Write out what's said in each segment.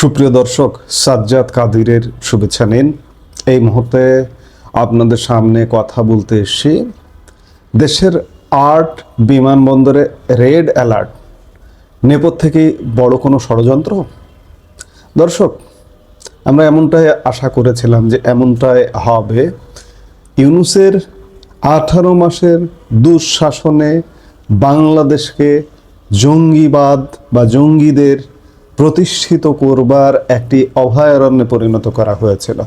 সুপ্রিয় দর্শক, সাজ্জাদ কাদিরের শুভেচ্ছা নিন। এই মুহূর্তে আপনাদের সামনে কথা বলতে এসেছি দেশের ৮ বিমানবন্দরে রেড অ্যালার্ট। নেপথ্যে কি বড় কোনো ষড়যন্ত্র? দর্শক, আমরা এমনটাই আশা করেছিলাম যে এমনটাই হবে। ইউনূসের 18 মাসের দুঃশাসনে বাংলাদেশকে জঙ্গিবাদ বা জঙ্গিদের প্রতিষ্ঠিত করবার একটি অভয়ারণ্যে পরিণত করা হয়েছিল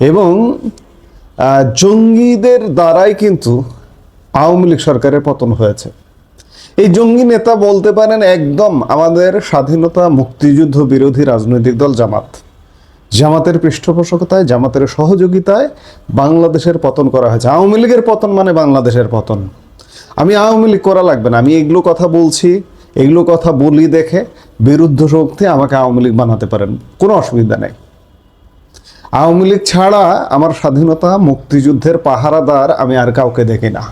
এবং জঙ্গিদের দ্বারাই কিন্তু আওয়ামী লীগ সরকারের পতন হয়েছে। এই জঙ্গি নেতা বলতে পারেন একদম আমাদের স্বাধীনতা মুক্তিযুদ্ধ বিরোধী রাজনৈতিক দল জামাতের পৃষ্ঠপোষকতায়, জামাতের সহযোগিতায় বাংলাদেশের পতন করা হয়েছে। আওয়ামী লীগের পতন মানে বাংলাদেশের পতন। আমি আওয়ামী লীগ করা লাগবে না, আমি এগুলো কথা বলছি, এগুলো কথা বলি দেখে বিরুদ্ধ শক্তি আমাকে আওয়ামী লীগ বানাতে পারেন, কোনো অসুবিধা নেই। আওয়ামী লীগ ছাড়া আমার স্বাধীনতা মুক্তিযুদ্ধের পাহারাদার আমি আর কাউকে দেখি না।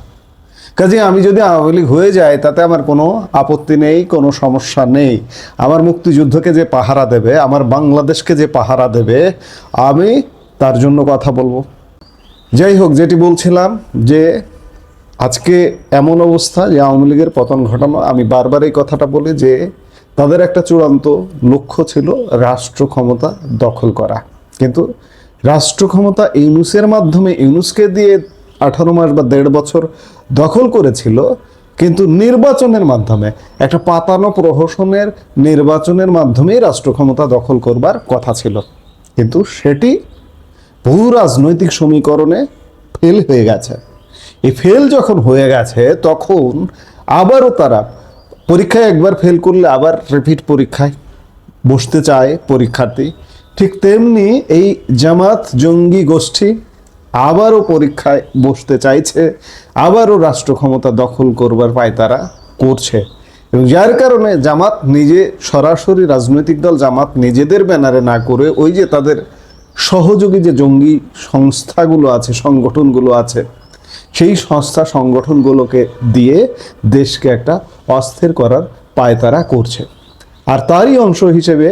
কাজে আমি যদি আওয়ামী লীগ হয়ে যায় তাতে আমার কোনো আপত্তি নেই, কোনো সমস্যা নেই। আমার মুক্তিযুদ্ধকে যে পাহারা দেবে, আমার বাংলাদেশকে যে পাহারা দেবে, আমি তার জন্য কথা বলবো। যাই হোক, যেটি বলছিলাম যে আজকে এমন অবস্থা যে আওয়ামী লীগের পতন ঘটানো। আমি বারবার এই কথাটা বলি যে তাদের একটা চূড়ান্ত লক্ষ্য ছিল রাষ্ট্র ক্ষমতা দখল করা, কিন্তু রাষ্ট্র ক্ষমতা ইউনূসের মাধ্যমে, ইউনূসকে দিয়ে 18 মাস বা 1.5 বছর দখল করেছিল, কিন্তু নির্বাচনের মাধ্যমে, একটা পাতানো প্রহসনের নির্বাচনের মাধ্যমেই রাষ্ট্র ক্ষমতা দখল করবার কথা ছিল। কিন্তু সেটি বহু রাজনৈতিক সমীকরণে ফেল হয়ে গেছে। এই ফেল যখন হয়ে গেছে তখন আবারও তারা পরীক্ষায় একবার ফেল করলে আবার রিপিট পরীক্ষায় বসতে চায় পরীক্ষার্থী। ঠিক তেমনি এই জামাত জঙ্গি গোষ্ঠী আবারও পরীক্ষায় বসতে চাইছে, আবারও রাষ্ট্র ক্ষমতা দখল করবার পায়তারা করছে। এবং যার কারণে জামাত নিজে, সরাসরি রাজনৈতিক দল জামাত নিজেদের ব্যানারে না করে ওই যে তাদের সহযোগী যে জঙ্গি সংস্থাগুলো আছে, সংগঠনগুলো আছে, সেই সংস্থা সংগঠনগুলোকে দিয়ে দেশকে একটা অস্থির করার পায়তারা করছে। আর তারই অংশ হিসেবে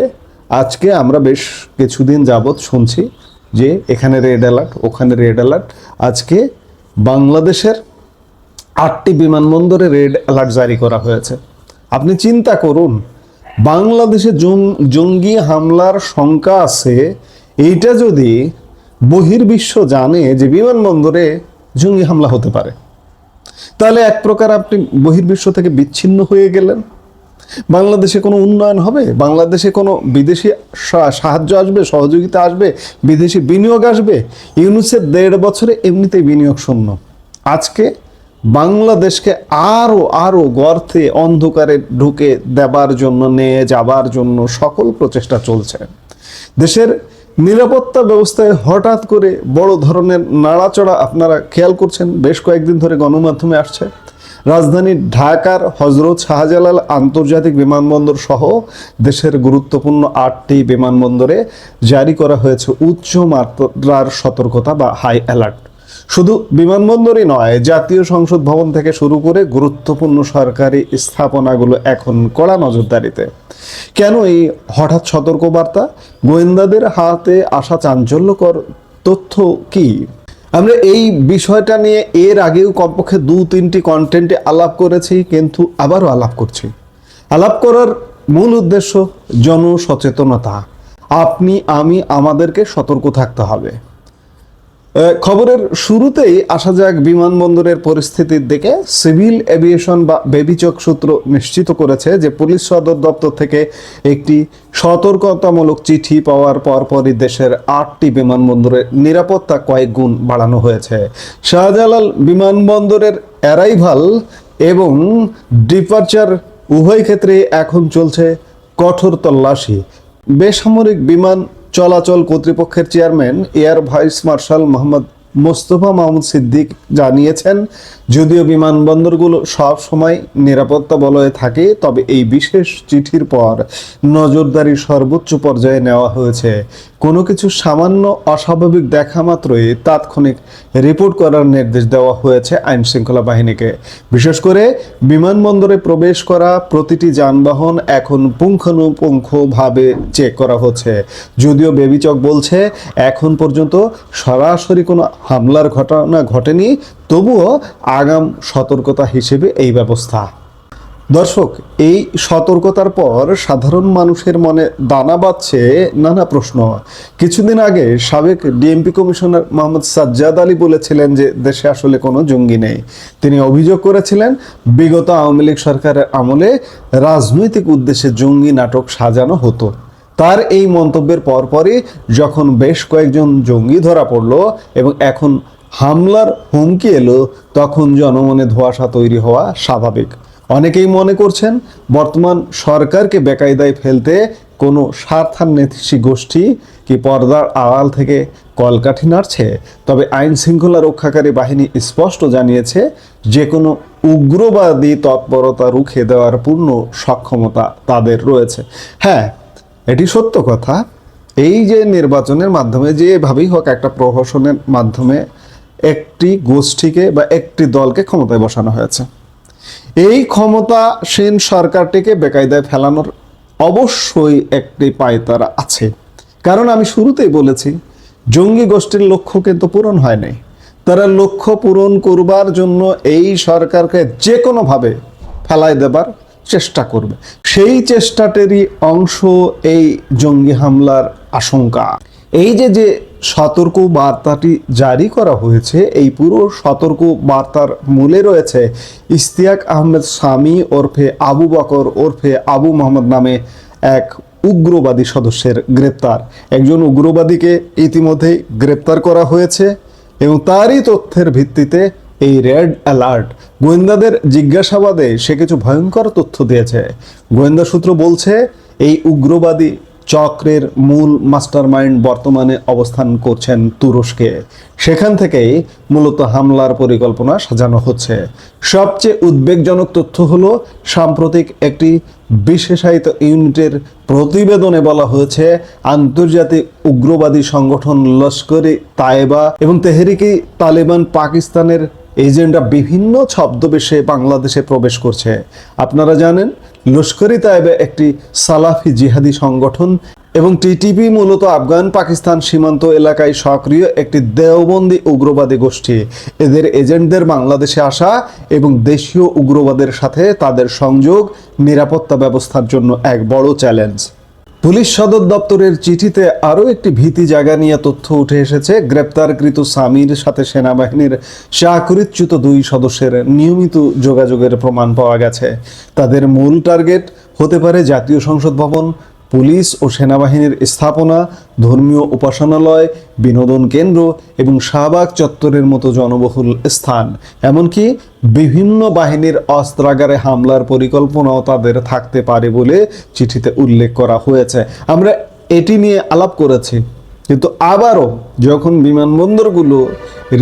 আজকে আমরা বেশ কিছুদিন যাবৎ শুনছি যে এখানে রেড অ্যালার্ট, ওখানে রেড অ্যালার্ট। আজকে বাংলাদেশের 8টি বিমানবন্দরে রেড অ্যালার্ট জারি করা হয়েছে। আপনি চিন্তা করুন, বাংলাদেশে জঙ্গি হামলার শঙ্কা আছে, এইটা যদি বহির্বিশ্ব জানে যে বিমানবন্দরে জঙ্গি হামলা হতে পারে, তাহলে এক প্রকার আপনি বহির্বিশ্ব থেকে বিচ্ছিন্ন হয়ে গেলেন। বাংলাদেশে কোনো উন্নয়ন হবে? বাংলাদেশে কোনো বিদেশি সাহায্য আসবে, সহযোগিতা আসবে, বিদেশি বিনিয়োগ আসবে? ইউনূসের 1.5 বছরে এমনিতেই বিনিয়োগ শূন্য। আজকে বাংলাদেশকে আরো গর্তে, অন্ধকারে ঢুকে দেবার জন্য, নিয়ে যাবার জন্য সকল প্রচেষ্টা চলছে। দেশের নিরাপত্তা ব্যবস্থায় হঠাৎ করে বড় ধরনের নাড়াচড়া আপনারা খেয়াল করছেন, বেশ কয়েকদিন ধরে গণমাধ্যমে আসছে। রাজধানী ঢাকার হজরত শাহজালাল আন্তর্জাতিক বিমানবন্দর সহ দেশের গুরুত্বপূর্ণ 8টি বিমানবন্দরে জারি করা হয়েছে উচ্চ মাত্রার সতর্কতা বা হাই অ্যালার্ট। শুধু বিমানবন্দরই নয়, জাতীয় সংসদ ভবন থেকে শুরু করে গুরুত্বপূর্ণ সরকারি স্থাপনাগুলো এখন কড়া নজরদারিতে। কেন এই হঠাৎ সতর্কবার্তা? গোয়েন্দাদের হাতে আসা চাঞ্চল্যকর তথ্য কি? আমরা এই বিষয়টা নিয়ে এর আগেও কমপক্ষে 2-3টি কন্টেন্টে আলাপ করেছি, কিন্তু আবারও আলাপ করছি। আলাপ করার মূল উদ্দেশ্য জনসচেতনতা। আপনি, আমি, আমাদেরকে সতর্ক থাকতে হবে। খবরের শুরুতেই আসা যাক বিমানবন্দরের পরিস্থিতির দিকে। সিভিল এভিয়েশন বা বেবিচক সূত্র নিশ্চিত করেছে যে পুলিশ সদর দপ্তর থেকে একটি সতর্কতামূলক চিঠি পাওয়ার পরপরই দেশের 8টি বিমানবন্দরের নিরাপত্তা কয়েক গুণ বাড়ানো হয়েছে। শাহজালাল বিমানবন্দরের অ্যারাইভাল এবং ডিপারচার উভয় ক্ষেত্রে এখন চলছে কঠোর তল্লাশি। বেসামরিক বিমান চলাচল কর্তৃপক্ষের chairman air vice marshal Mohammad Mostafa Mahmud Siddique জানিয়েছেন, যদিও বিমানবন্দরগুলো সব সময় নিরাপত্তা বলয়ে থাকে, তবে এই বিশেষ চিঠির পর নজরদারি সর্বোচ্চ পর্যায়ে নেওয়া হয়েছে। কোনো কিছু সামান্য অস্বাভাবিক দেখা মাত্রই তাৎক্ষণিক রিপোর্ট করার নির্দেশ দেওয়া হয়েছে আইন শৃঙ্খলা বাহিনীকে। বিশেষ করে বিমানবন্দরে প্রবেশ করা প্রতিটি যানবাহন এখন পুঙ্খানুপুঙ্খভাবে চেক করা হচ্ছে। যদিও বেবিচক বলছে এখন পর্যন্ত সরাসরি কোনো হামলার ঘটনা ঘটেনি, তবুও আগাম সতর্কতা হিসেবে এই ব্যবস্থা। দর্শক, এই সতর্কতার পর সাধারণ মানুষের মনে দানা বাঁধছে নানা প্রশ্ন। কিছুদিন আগে সাবেক ডিএমপি কমিশনার মোহাম্মদ সাজ্জাদ আলী বলেছিলেন যে দেশে আসলে কোনো জঙ্গি নেই। তিনি অভিযোগ করেছিলেন বিগত আওয়ামী লীগ সরকারের আমলে রাজনৈতিক উদ্দেশ্যে জঙ্গি নাটক সাজানো হতো। তার এই মন্তব্যের পরপরই যখন বেশ কয়েকজন জঙ্গি ধরা পড়ল এবং এখন হামলার হুমকি এলো, তখন জনমনে ধোঁয়াশা তৈরি হওয়া স্বাভাবিক। অনেকেই মনে করছেন বর্তমান সরকারকে বেকায়দায় ফেলতে কোনো স্বার্থান্বেষী গোষ্ঠী কি পর্দার আড়াল থেকে কলকাঠি নাড়ছে। তবে আইন শৃঙ্খলা রক্ষাকারী বাহিনী স্পষ্ট জানিয়েছে যে কোনো উগ্রবাদী তৎপরতা রুখে দেওয়ার পূর্ণ সক্ষমতা তাদের রয়েছে। হ্যাঁ, এটি সত্য কথা। এই যে নির্বাচনের মাধ্যমে যেভাবেই হোক একটা প্রহসনের মাধ্যমে একটি গোষ্ঠীকে বা একটি দলকে ক্ষমতায় বসানো হয়েছে। এই ক্ষমতাসীন সরকারটিকে বেকায়দায় ফেলানোর অবশ্যই একটি পায়তারা আছে। কারণ আমি শুরুতেই বলেছি, জঙ্গি গোষ্ঠীর লক্ষ্য কিন্তু পূরণ হয়নি। তারা লক্ষ্য পূরণ করবার জন্য এই সরকারকে যে কোনোভাবে ফেলাই দেবার চেষ্টা করবে। সেই চেষ্টাটারই অংশ এই জঙ্গি হামলার আশঙ্কা। এই যে সতর্ক বার্তাটি জারি করা হয়েছে, এই পুরো সতর্ক বার্তার মূলে রয়েছে ইশতিয়াক আহমেদ শামী ওরফে আবু বকর ওরফে আবু মোহাম্মদ নামে এক উগ্রবাদী সদস্যের গ্রেপ্তার। একজন উগ্রবাদীকে ইতিমধ্যেই গ্রেপ্তার করা হয়েছে এবং তারই তথ্যের ভিত্তিতে এই রেড অ্যালার্ট। গোয়েন্দাদের জিজ্ঞাসাবাদে সে কিছু ভয়ঙ্কর তথ্য দিয়েছে। গোয়েন্দা সূত্র বলছে এই উগ্রবাদী চক্রের মূল মাস্টারমাইন্ড বর্তমানে অবস্থান করছেন তুরস্কে। সেখান থেকেই মূলত হামলার পরিকল্পনা সাজানো হচ্ছে। সবচেয়ে উদ্বেগজনক তথ্য হলো সাম্প্রতিক একটি বিশেষায়িত ইউনিটের প্রতিবেদনে বলা হয়েছে আন্তর্জাতিক উগ্রবাদী সংগঠন লস্করে তায়েবা এবং তেহরিকে তালেবান পাকিস্তানের এজেন্টরা বিভিন্ন ছদ্মবেশে বাংলাদেশে প্রবেশ করছে। আপনারা জানেন লস্করে তায়েবা একটি সালাফি জিহাদি সংগঠন এবং টিটিপি মূলত আফগান পাকিস্তান সীমান্ত এলাকায় সক্রিয় একটি দেওবন্দি উগ্রবাদী গোষ্ঠী। এদের এজেন্টদের বাংলাদেশে আসা এবং দেশীয় উগ্রবাদের সাথে তাদের সংযোগ নিরাপত্তা ব্যবস্থার জন্য এক বড় চ্যালেঞ্জ। পুলিশ সদর দপ্তরের চিঠিতে আরও একটি ভীতি জায়গা নিয়ে তথ্য উঠে এসেছে। গ্রেপ্তারকৃত সামির সাথে সেনাবাহিনীর চাকরিচ্যুত 2 সদস্যের নিয়মিত যোগাযোগের প্রমাণ পাওয়া গেছে। তাদের মূল টার্গেট হতে পারে জাতীয় সংসদ ভবন, পুলিশ ও সেনাবাহিনীর স্থাপনা, ধর্মীয় উপাসনালয়, বিনোদন কেন্দ্র এবং শাহবাগ চত্বরের মতো জনবহুল স্থান। এমনকি বিভিন্ন বাহিনীর অস্ত্রাগারে হামলার পরিকল্পনাও তাদের থাকতে পারে বলে চিঠিতে উল্লেখ করা হয়েছে। আমরা এটি নিয়ে আলাপ করেছি, কিন্তু আবারও যখন বিমানবন্দরগুলো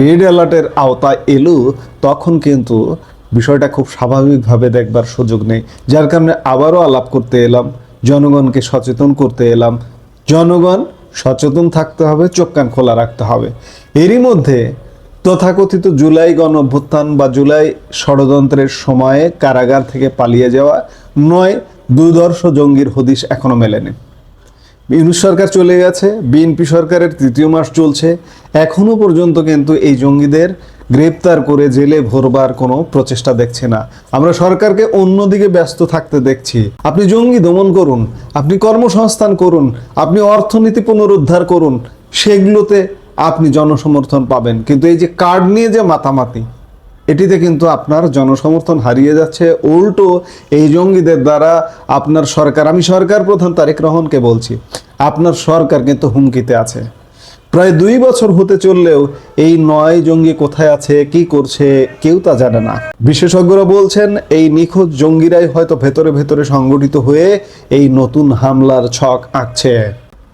রেড অ্যালার্টের আওতায় এলো, তখন কিন্তু বিষয়টা খুব স্বাভাবিকভাবে দেখবার সুযোগ নেই। যার কারণে আবারও আলাপ করতে এলাম, জনগণকে সচেতন করতে এলাম। জনগণ সচেতন থাকতে হবে, চোখ কান খোলা রাখতে হবে। এরই মধ্যে তথাকথিত জুলাই গণঅভ্যুত্থান বা জুলাই ষড়যন্ত্রের সময়ে কারাগার থেকে পালিয়ে যাওয়া 9 দুর্ধর্ষ জঙ্গির হদিশ এখনো মেলেনি। ইউনূস সরকার চলে গেছে, বিএনপি সরকারের 3য় মাস চলছে, এখনো পর্যন্ত কিন্তু এই জঙ্গিদের গ্রেপ্তার করে জেলে ভরবার কোনো প্রচেষ্টা দেখছে না। আমরা সরকারকে অন্যদিকে ব্যস্ত থাকতে দেখছি। আপনি জঙ্গি দমন করুন, আপনি কর্মসংস্থান করুন, আপনি অর্থনীতি পুনরুদ্ধার করুন, সেগুলোতে আপনি জনসমর্থন পাবেন। কিন্তু এই যে কার্ড নিয়ে যে মাতামাতি, এটিতে কিন্তু আপনার জনসমর্থন হারিয়ে যাচ্ছে। উল্টো এই জঙ্গিদের দ্বারা আপনার সরকার, আমি সরকার প্রধান তারেক রহমানকে বলছি, আপনার সরকার কিন্তু হুমকিতে আছে। প্রায় 2 বছর হতে চললেও এই 9 জঙ্গি কোথায় আছে, কি করছে, কেউ তা জানে না। বিশেষজ্ঞরা বলছেন এই নিখোঁজ জঙ্গিরাই হয়তো ভেতরে ভেতরে সংগঠিত হয়ে এই নতুন হামলার ছক আঁকছে।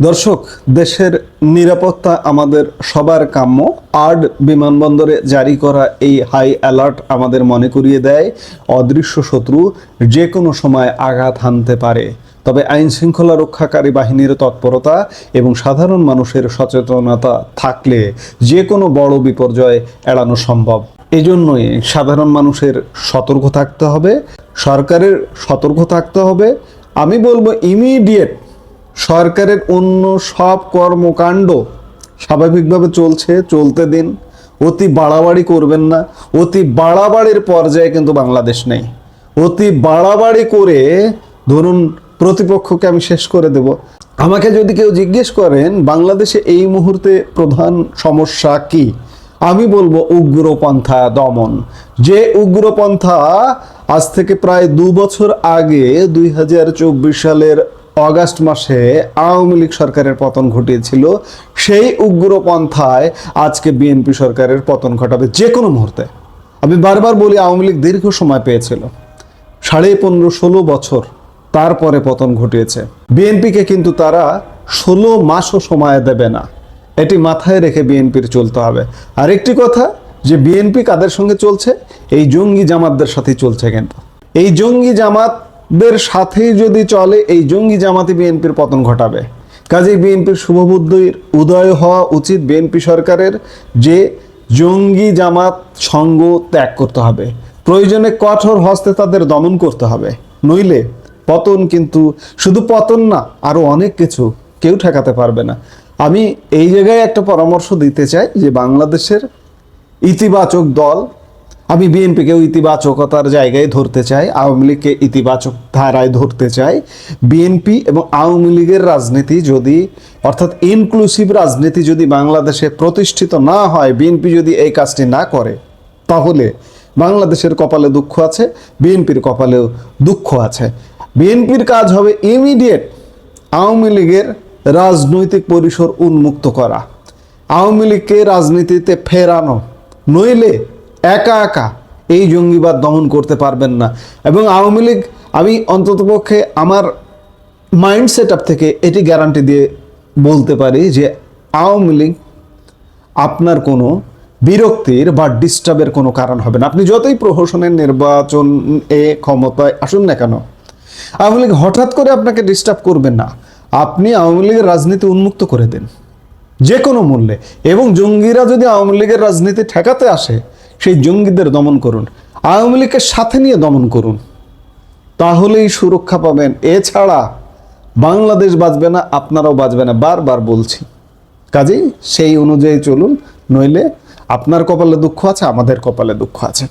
দর্শক, দেশের নিরাপত্তা আমাদের সবার কাম্য। আর্ড বিমানবন্দরে জারি করা এই হাই অ্যালার্ট আমাদের মনে করিয়ে দেয় অদৃশ্য শত্রু যে কোনো সময় আঘাত হানতে পারে। তবে আইন শৃঙ্খলা রক্ষাকারী বাহিনীর তৎপরতা এবং সাধারণ মানুষের সচেতনতা থাকলে যে কোনো বড় বিপর্যয় এড়ানো সম্ভব। এজন্যই সাধারণ মানুষের সতর্ক থাকতে হবে, সরকারের সতর্ক থাকতে হবে। আমি বলবো ইমিডিয়েট সরকারের অন্য সব কর্মকাণ্ড স্বাভাবিকভাবে চলতে দিন। অতি বাড়াবাড়ি করবেন না। অতি বাড়াবাড়ির পর্যায়ে কিন্তু বাংলাদেশ নেই। অতি বাড়াবাড়ি করে ধরুন প্রতিপক্ষকে আমি শেষ করে দেব। আমাকে যদি কেউ জিজ্ঞেস করেন বাংলাদেশে এই মুহূর্তে প্রধান সমস্যা কি, আমি বলবো উগ্রপন্থা দমন। যে উগ্রপন্থা আজ থেকে প্রায় 2 বছর আগে 2024 সালের অগাস্ট মাসে আওয়ামী লীগ সরকারের পতন ঘটিয়েছিল, সেই উগ্রপন্থায় আজকে বিএনপি সরকারের পতন ঘটাবে যে কোনো মুহূর্তে। আমি বারবার বলি আওয়ামী লীগ দীর্ঘ সময় পেয়েছিল, 15.5-16 বছর, তারপরে পতন ঘটিয়েছে। বিএনপিকে কিন্তু তারা 16 মাসও সময় দেবে না। এটি মাথায় রেখে বিএনপির চলতে হবে। আরেকটি কথা, যে বিএনপি কাদের সঙ্গে চলছে, এই জঙ্গি জামাতদের সাথেই চলছে। কিন্তু এই জঙ্গি জামাতদের সাথেই যদি চলে, এই জঙ্গি জামাতই বিএনপির পতন ঘটাবে। কাজেই বিএনপির শুভবুদ্ধির উদয় হওয়া উচিত বিএনপি সরকারের, যে জঙ্গি জামাত সঙ্গ ত্যাগ করতে হবে, প্রয়োজনে কঠোর হস্তে তাদের দমন করতে হবে। নইলে পতন কিন্তু শুধু পতন না, আরো অনেক কিছু কেউ ঠেকাতে পারবে না। আমি এই জায়গায় একটা পরামর্শ দিতে চাই যে বাংলাদেশের ইতিবাচক দল, আমি বিএনপিকেও ইতিবাচকতার জায়গায় ধরতে চাই, আওয়ামী লীগকে ইতিবাচক ধারায় ধরতে চাই। বিএনপি এবং আওয়ামী লীগের রাজনীতি যদি, অর্থাৎ ইনক্লুসিভ রাজনীতি যদি বাংলাদেশে প্রতিষ্ঠিত না হয়, বিএনপি যদি এই কাজটি না করে, তাহলে বাংলাদেশের কপালে দুঃখ আছে, বিএনপির কপালেও দুঃখ আছে। বিএনপির কাজ হবে ইমিডিয়েট আওয়ামী লীগের রাজনৈতিক পরিসর উন্মুক্ত করা, আওয়ামী লীগকে রাজনীতিতে ফেরানো। নইলে একা একা এই জঙ্গিবাদ দমন করতে পারবেন না। এবং আওয়ামী লীগ, আমি অন্ততপক্ষে আমার মাইন্ড সেট আপ থেকে এটি গ্যারান্টি দিয়ে বলতে পারি যে আওয়ামী লীগ আপনার কোনো বিরক্তির বা ডিস্টার্বের কোনো কারণ হবে না। আপনি যতই প্রহসনের নির্বাচন ক্ষমতায় আসুন না কেন, আওয়ামী লীগ হঠাৎ করে আপনাকে ডিস্টার্ব করবেন না। আপনি আওয়ামী লীগের রাজনীতি উন্মুক্ত করে দেন যে কোনো মূল্যে, এবং জঙ্গিরা যদি আওয়ামী লীগের রাজনীতি ঠেকাতে আসে, সেই জঙ্গিদের দমন করুন, আওয়ামী লীগকে সাথে নিয়ে দমন করুন, তাহলেই সুরক্ষা পাবেন। এছাড়া বাংলাদেশ বাঁচবে না, আপনারাও বাঁচবে না, বারবার বলছি। কাজেই সেই অনুযায়ী চলুন, নইলে আপনার কপালে দুঃখ আছে, আমাদের কপালে দুঃখ আছে।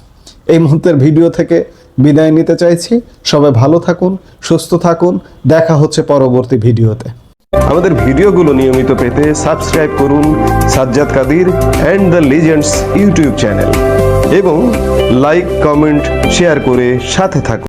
এই মুহূর্তের ভিডিও থেকে বিদায় নিতে চাইছি। সবাই ভালো থাকুন, সুস্থ থাকুন। দেখা হচ্ছে পরবর্তী ভিডিওতে। আমাদের ভিডিওগুলো নিয়মিত পেতে সাবস্ক্রাইব করুন Sajjad Kadir and the legends YouTube channel এবং লাইক, কমেন্ট, শেয়ার করে সাথে থাকুন।